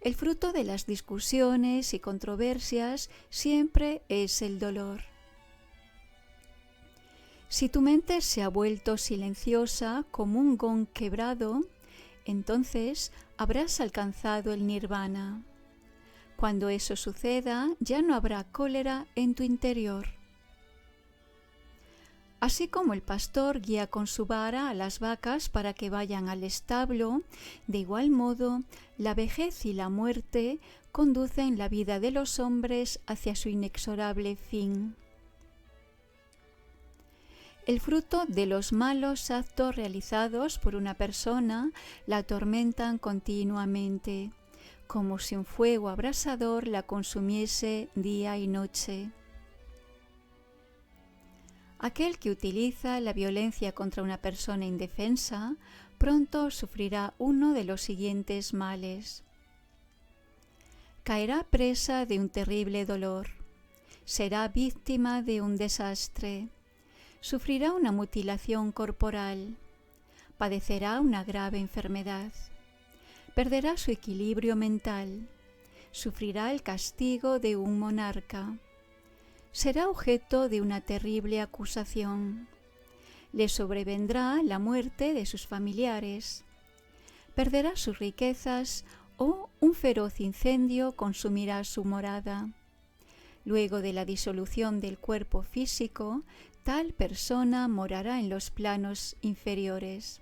El fruto de las discusiones y controversias siempre es el dolor. Si tu mente se ha vuelto silenciosa como un gong quebrado, entonces habrás alcanzado el nirvana. Cuando eso suceda, ya no habrá cólera en tu interior. Así como el pastor guía con su vara a las vacas para que vayan al establo, de igual modo, la vejez y la muerte conducen la vida de los hombres hacia su inexorable fin. El fruto de los malos actos realizados por una persona la atormentan continuamente, como si un fuego abrasador la consumiese día y noche. Aquel que utiliza la violencia contra una persona indefensa pronto sufrirá uno de los siguientes males. Caerá presa de un terrible dolor, será víctima de un desastre, sufrirá una mutilación corporal, padecerá una grave enfermedad, perderá su equilibrio mental, sufrirá el castigo de un monarca, será objeto de una terrible acusación, le sobrevendrá la muerte de sus familiares, perderá sus riquezas o un feroz incendio consumirá su morada. Luego de la disolución del cuerpo físico, tal persona morará en los planos inferiores.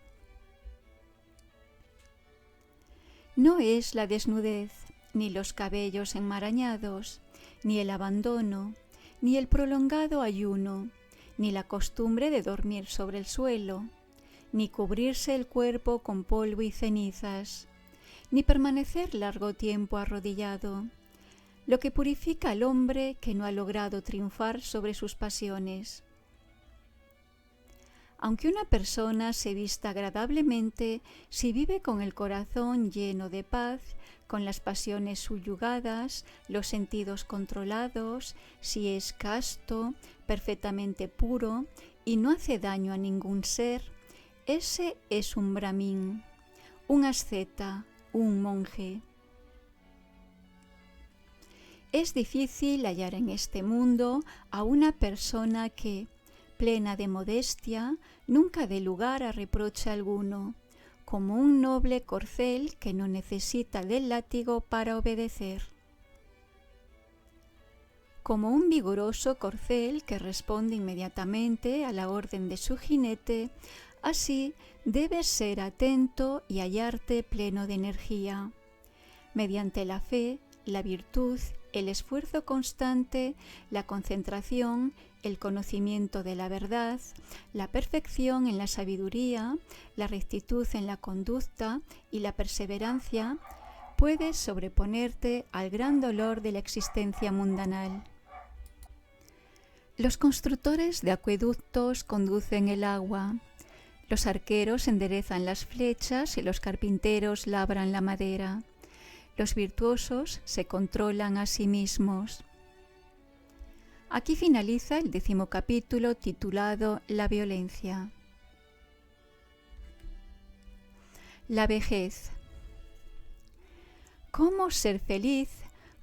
No es la desnudez, ni los cabellos enmarañados, ni el abandono, ni el prolongado ayuno, ni la costumbre de dormir sobre el suelo, ni cubrirse el cuerpo con polvo y cenizas, ni permanecer largo tiempo arrodillado, lo que purifica al hombre que no ha logrado triunfar sobre sus pasiones. Aunque una persona se vista agradablemente, si vive con el corazón lleno de paz, con las pasiones subyugadas, los sentidos controlados, si es casto, perfectamente puro y no hace daño a ningún ser, ese es un brahmin, un asceta, un monje. Es difícil hallar en este mundo a una persona que, plena de modestia, nunca dé lugar a reproche alguno, como un noble corcel que no necesita del látigo para obedecer. Como un vigoroso corcel que responde inmediatamente a la orden de su jinete, así debes ser atento y hallarte pleno de energía. Mediante la fe, la virtud, el esfuerzo constante, la concentración, el conocimiento de la verdad, la perfección en la sabiduría, la rectitud en la conducta y la perseverancia, puedes sobreponerte al gran dolor de la existencia mundanal. Los constructores de acueductos conducen el agua, los arqueros enderezan las flechas y los carpinteros labran la madera. Los virtuosos se controlan a sí mismos. Aquí finaliza el 10º capítulo titulado La violencia. La vejez. ¿Cómo ser feliz?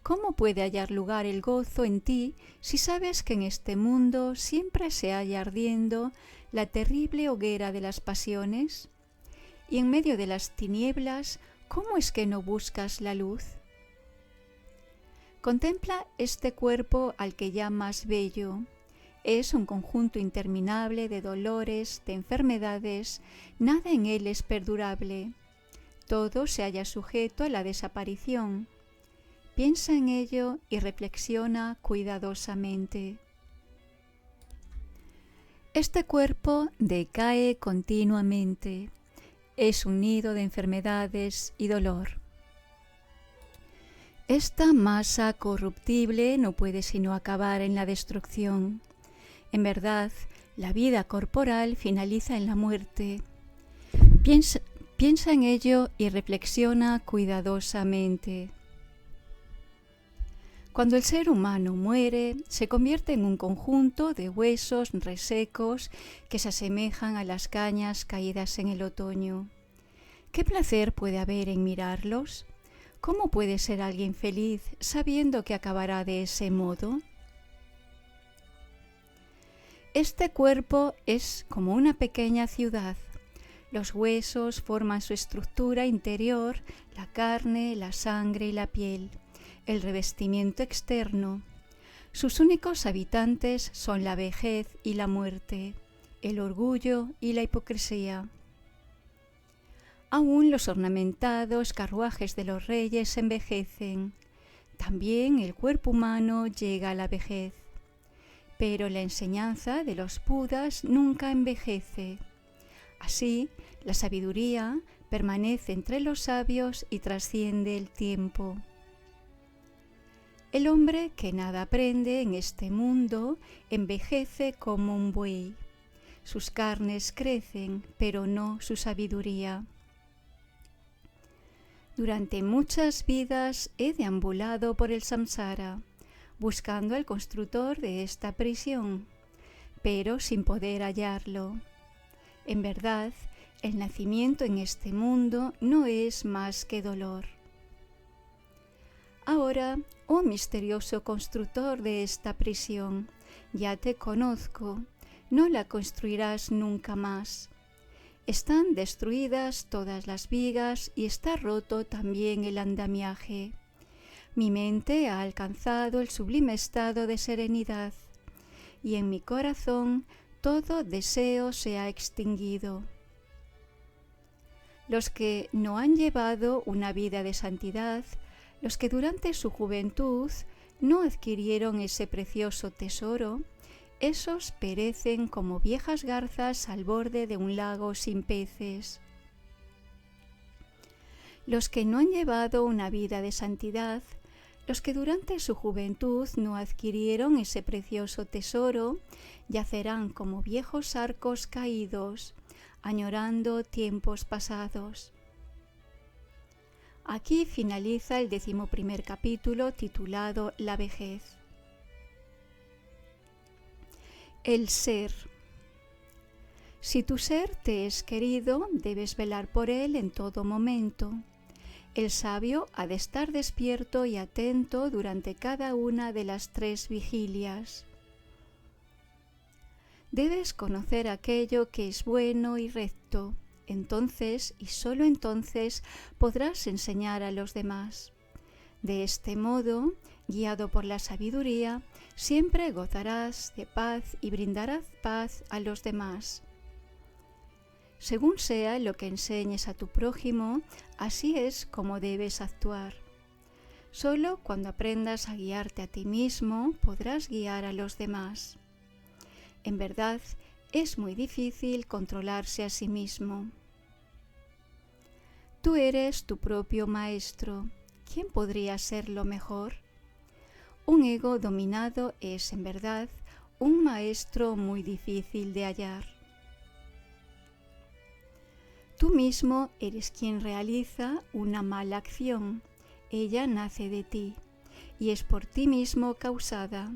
¿Cómo puede hallar lugar el gozo en ti si sabes que en este mundo siempre se halla ardiendo la terrible hoguera de las pasiones? Y en medio de las tinieblas, ¿cómo es que no buscas la luz? Contempla este cuerpo al que llamas bello. Es un conjunto interminable de dolores, de enfermedades, nada en él es perdurable. Todo se halla sujeto a la desaparición. Piensa en ello y reflexiona cuidadosamente. Este cuerpo decae continuamente. Es un nido de enfermedades y dolor. Esta masa corruptible no puede sino acabar en la destrucción. En verdad, la vida corporal finaliza en la muerte. Piensa en ello y reflexiona cuidadosamente. Cuando el ser humano muere, se convierte en un conjunto de huesos resecos que se asemejan a las cañas caídas en el otoño. ¿Qué placer puede haber en mirarlos? ¿Cómo puede ser alguien feliz sabiendo que acabará de ese modo? Este cuerpo es como una pequeña ciudad. Los huesos forman su estructura interior, la carne, la sangre y la piel, el revestimiento externo. Sus únicos habitantes son la vejez y la muerte, el orgullo y la hipocresía. Aún los ornamentados carruajes de los reyes envejecen. También el cuerpo humano llega a la vejez. Pero la enseñanza de los Budas nunca envejece. Así, la sabiduría permanece entre los sabios y trasciende el tiempo. El hombre que nada aprende en este mundo envejece como un buey. Sus carnes crecen, pero no su sabiduría. Durante muchas vidas he deambulado por el samsara, buscando al constructor de esta prisión, pero sin poder hallarlo. En verdad, el nacimiento en este mundo no es más que dolor. Ahora, oh misterioso constructor de esta prisión, ya te conozco, no la construirás nunca más. Están destruidas todas las vigas y está roto también el andamiaje. Mi mente ha alcanzado el sublime estado de serenidad, y en mi corazón todo deseo se ha extinguido. Los que no han llevado una vida de santidad, los que durante su juventud no adquirieron ese precioso tesoro, esos perecen como viejas garzas al borde de un lago sin peces. Los que no han llevado una vida de santidad, los que durante su juventud no adquirieron ese precioso tesoro, yacerán como viejos arcos caídos, añorando tiempos pasados. Aquí finaliza el 11º capítulo titulado La vejez. El ser. Si tu ser te es querido, debes velar por él en todo momento. El sabio ha de estar despierto y atento durante cada una de las 3 vigilias. Debes conocer aquello que es bueno y recto. Entonces, y solo entonces, podrás enseñar a los demás. De este modo, guiado por la sabiduría, siempre gozarás de paz y brindarás paz a los demás. Según sea lo que enseñes a tu prójimo, así es como debes actuar. Solo cuando aprendas a guiarte a ti mismo, podrás guiar a los demás. En verdad, es muy difícil controlarse a sí mismo. Tú eres tu propio maestro. ¿Quién podría serlo mejor? Un ego dominado es, en verdad, un maestro muy difícil de hallar. Tú mismo eres quien realiza una mala acción. Ella nace de ti y es por ti mismo causada.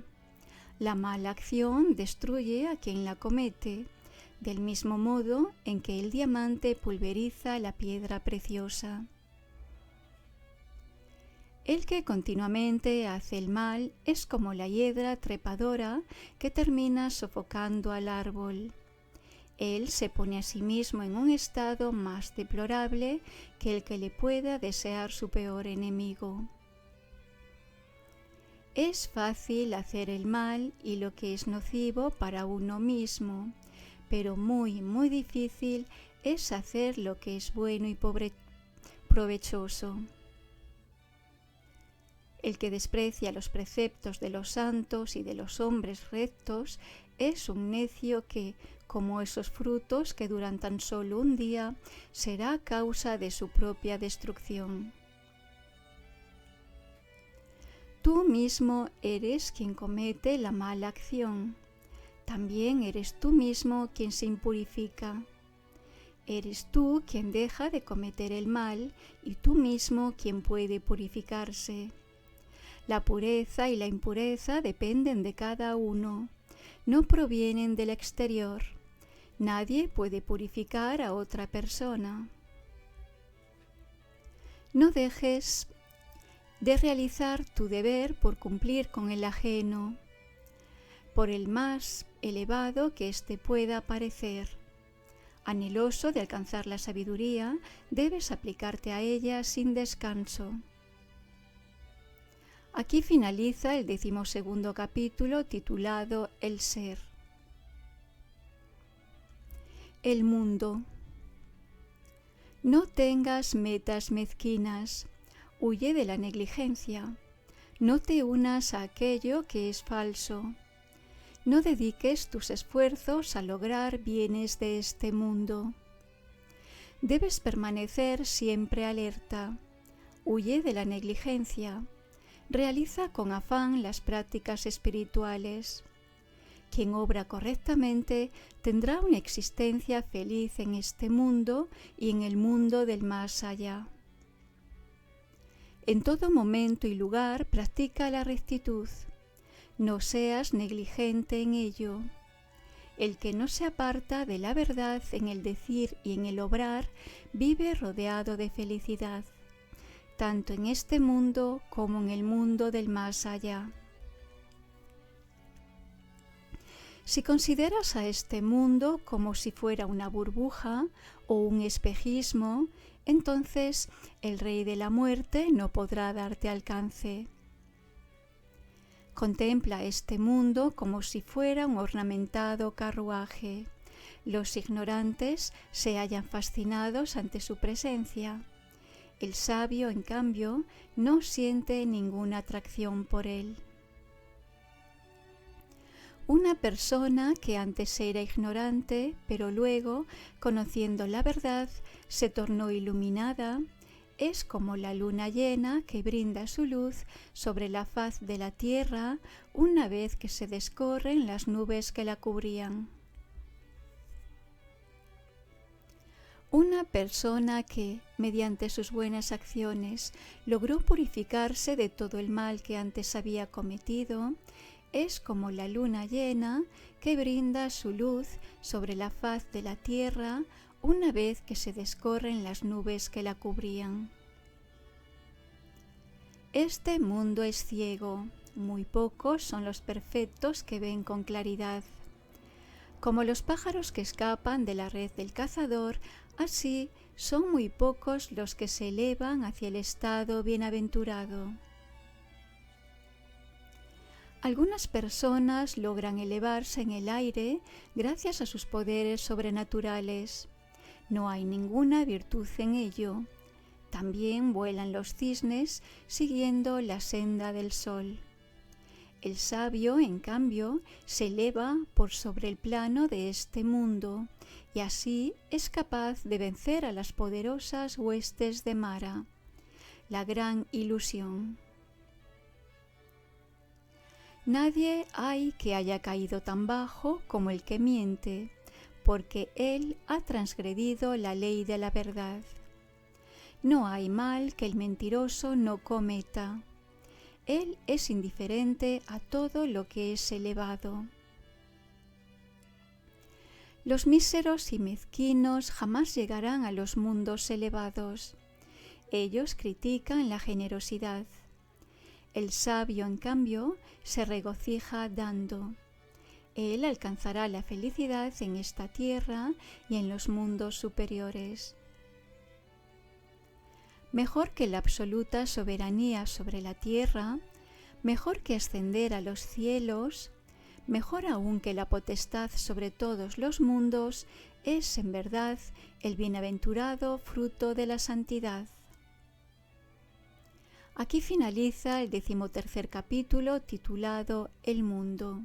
La mala acción destruye a quien la comete, del mismo modo en que el diamante pulveriza la piedra preciosa. El que continuamente hace el mal es como la hiedra trepadora que termina sofocando al árbol. Él se pone a sí mismo en un estado más deplorable que el que le pueda desear su peor enemigo. Es fácil hacer el mal y lo que es nocivo para uno mismo, pero muy, muy difícil es hacer lo que es bueno y provechoso. El que desprecia los preceptos de los santos y de los hombres rectos es un necio que, como esos frutos que duran tan solo un día, será causa de su propia destrucción. Tú mismo eres quien comete la mala acción. También eres tú mismo quien se impurifica. Eres tú quien deja de cometer el mal y tú mismo quien puede purificarse. La pureza y la impureza dependen de cada uno, no provienen del exterior. Nadie puede purificar a otra persona. No dejes de realizar tu deber por cumplir con el ajeno, por el más elevado que éste pueda parecer. Anheloso de alcanzar la sabiduría, debes aplicarte a ella sin descanso. Aquí finaliza el 12º capítulo titulado El Ser. El mundo. No tengas metas mezquinas, huye de la negligencia, no te unas a aquello que es falso, no dediques tus esfuerzos a lograr bienes de este mundo. Debes permanecer siempre alerta, huye de la negligencia. Realiza con afán las prácticas espirituales. Quien obra correctamente tendrá una existencia feliz en este mundo y en el mundo del más allá. En todo momento y lugar practica la rectitud. No seas negligente en ello. El que no se aparta de la verdad en el decir y en el obrar vive rodeado de felicidad, tanto en este mundo como en el mundo del más allá. Si consideras a este mundo como si fuera una burbuja o un espejismo, entonces el Rey de la Muerte no podrá darte alcance. Contempla este mundo como si fuera un ornamentado carruaje. Los ignorantes se hallan fascinados ante su presencia. El sabio, en cambio, no siente ninguna atracción por él. Una persona que antes era ignorante, pero luego, conociendo la verdad, se tornó iluminada, es como la luna llena que brinda su luz sobre la faz de la tierra una vez que se descorren las nubes que la cubrían. Una persona que, mediante sus buenas acciones, logró purificarse de todo el mal que antes había cometido, es como la luna llena que brinda su luz sobre la faz de la tierra una vez que se descorren las nubes que la cubrían. Este mundo es ciego, muy pocos son los perfectos que ven con claridad. Como los pájaros que escapan de la red del cazador, así son muy pocos los que se elevan hacia el estado bienaventurado. Algunas personas logran elevarse en el aire gracias a sus poderes sobrenaturales. No hay ninguna virtud en ello. También vuelan los cisnes siguiendo la senda del sol. El sabio, en cambio, se eleva por sobre el plano de este mundo y así es capaz de vencer a las poderosas huestes de Mara, la gran ilusión. Nadie hay que haya caído tan bajo como el que miente, porque él ha transgredido la ley de la verdad. No hay mal que el mentiroso no cometa. Él es indiferente a todo lo que es elevado. Los míseros y mezquinos jamás llegarán a los mundos elevados. Ellos critican la generosidad. El sabio, en cambio, se regocija dando. Él alcanzará la felicidad en esta tierra y en los mundos superiores. Mejor que la absoluta soberanía sobre la tierra, mejor que ascender a los cielos, mejor aún que la potestad sobre todos los mundos, es en verdad el bienaventurado fruto de la santidad. Aquí finaliza el 13º capítulo titulado El mundo.